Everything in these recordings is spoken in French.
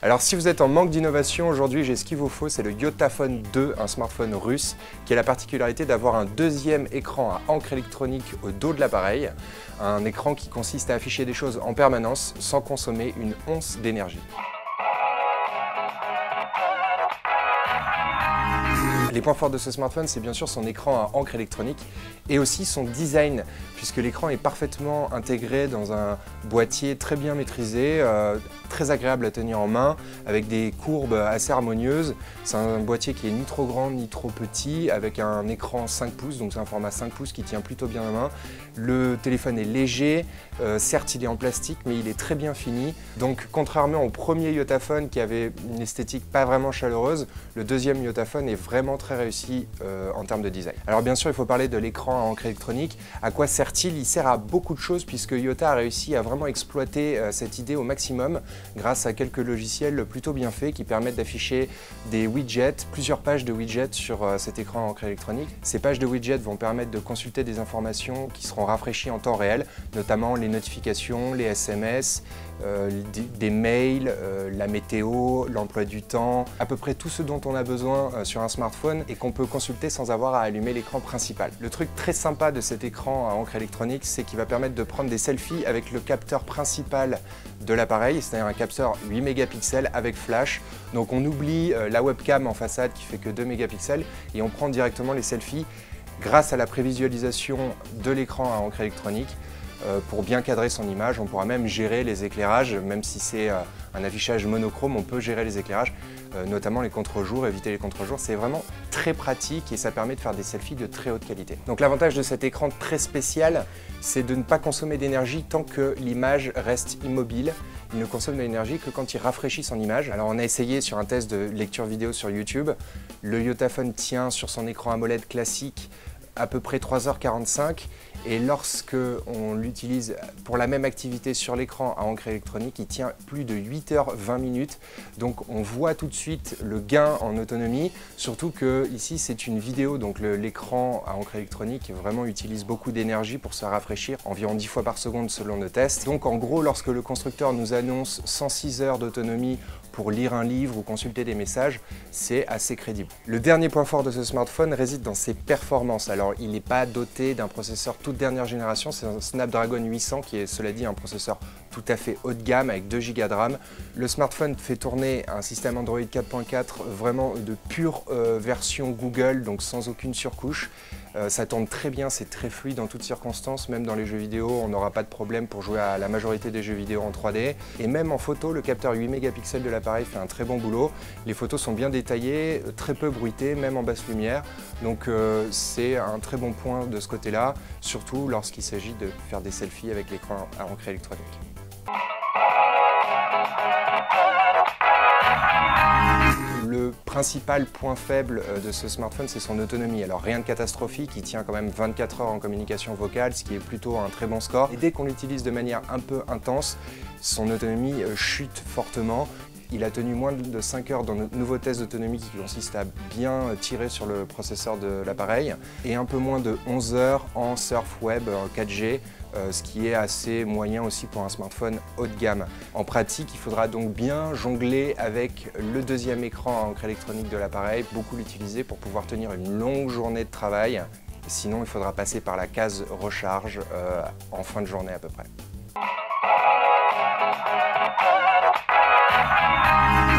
Alors si vous êtes en manque d'innovation, aujourd'hui j'ai ce qu'il vous faut, c'est le Yotaphone 2, un smartphone russe qui a la particularité d'avoir un deuxième écran à encre électronique au dos de l'appareil, un écran qui consiste à afficher des choses en permanence sans consommer une once d'énergie. Les points forts de ce smartphone, c'est bien sûr son écran à encre électronique et aussi son design, puisque l'écran est parfaitement intégré dans un boîtier très bien maîtrisé, très agréable à tenir en main, avec des courbes assez harmonieuses. C'est un boîtier qui est ni trop grand ni trop petit, avec un écran 5 pouces, donc c'est un format 5 pouces qui tient plutôt bien en main. Le téléphone est léger, certes il est en plastique, mais il est très bien fini. Donc contrairement au premier Yotaphone qui avait une esthétique pas vraiment chaleureuse, le deuxième Yotaphone est vraiment très réussi en termes de design. Alors bien sûr, il faut parler de l'écran à encre électronique. À quoi sert-il? Il sert à beaucoup de choses puisque Yota a réussi à vraiment exploiter cette idée au maximum grâce à quelques logiciels plutôt bien faits qui permettent d'afficher des widgets, plusieurs pages de widgets sur cet écran à encre électronique. Ces pages de widgets vont permettre de consulter des informations qui seront rafraîchies en temps réel, notamment les notifications, les SMS, des mails, la météo, l'emploi du temps, à peu près tout ce dont on a besoin sur un smartphone et qu'on peut consulter sans avoir à allumer l'écran principal. Le truc très sympa de cet écran à encre électronique, c'est qu'il va permettre de prendre des selfies avec le capteur principal de l'appareil, c'est-à-dire un capteur 8 mégapixels avec flash. Donc on oublie la webcam en façade qui fait que 2 mégapixels et on prend directement les selfies grâce à la prévisualisation de l'écran à encre électronique. Pour bien cadrer son image, on pourra même gérer les éclairages, même si c'est un affichage monochrome, on peut gérer les éclairages, notamment les contre-jours, éviter les contre-jours. C'est vraiment très pratique et ça permet de faire des selfies de très haute qualité. Donc l'avantage de cet écran très spécial, c'est de ne pas consommer d'énergie tant que l'image reste immobile. Il ne consomme de l'énergie que quand il rafraîchit son image. Alors on a essayé sur un test de lecture vidéo sur YouTube. Le Yotaphone tient sur son écran AMOLED classique à peu près 3h45 et lorsque on l'utilise pour la même activité sur l'écran à encre électronique, il tient plus de 8h20. Donc on voit tout de suite le gain en autonomie, surtout que ici c'est une vidéo, donc l'écran à encre électronique vraiment utilise beaucoup d'énergie pour se rafraîchir, environ 10 fois par seconde selon nos tests. Donc en gros, lorsque le constructeur nous annonce 106 heures d'autonomie pour lire un livre ou consulter des messages, c'est assez crédible. Le dernier point fort de ce smartphone réside dans ses performances. Alors il n'est pas doté d'un processeur toute dernière génération, c'est un Snapdragon 800 qui est cela dit un processeur tout à fait haut de gamme avec 2 Go de RAM. Le smartphone fait tourner un système Android 4.4 vraiment de pure version Google, donc sans aucune surcouche. Ça tourne très bien, c'est très fluide en toutes circonstances, même dans les jeux vidéo, on n'aura pas de problème pour jouer à la majorité des jeux vidéo en 3D. Et même en photo, le capteur 8 mégapixels de l'appareil fait un très bon boulot. Les photos sont bien détaillées, très peu bruitées, même en basse lumière. Donc c'est un très bon point de ce côté-là, surtout lorsqu'il s'agit de faire des selfies avec l'écran à encre électronique. Le principal point faible de ce smartphone, c'est son autonomie. Alors rien de catastrophique, il tient quand même 24 heures en communication vocale, ce qui est plutôt un très bon score. Et dès qu'on l'utilise de manière un peu intense, son autonomie chute fortement. Il a tenu moins de 5 heures dans notre nouveau test d'autonomie qui consiste à bien tirer sur le processeur de l'appareil et un peu moins de 11 heures en surf web 4G, ce qui est assez moyen aussi pour un smartphone haut de gamme. En pratique, il faudra donc bien jongler avec le deuxième écran à encre électronique de l'appareil, beaucoup l'utiliser pour pouvoir tenir une longue journée de travail. Sinon, il faudra passer par la case recharge en fin de journée à peu près.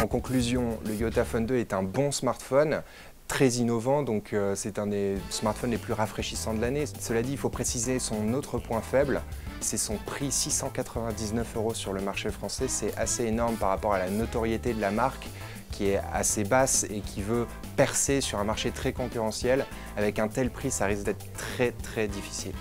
En conclusion, le Yotaphone 2 est un bon smartphone, très innovant, donc c'est un des smartphones les plus rafraîchissants de l'année. Cela dit, il faut préciser son autre point faible, c'est son prix, 699 € sur le marché français. C'est assez énorme par rapport à la notoriété de la marque qui est assez basse et qui veut percer sur un marché très concurrentiel. Avec un tel prix, ça risque d'être très difficile.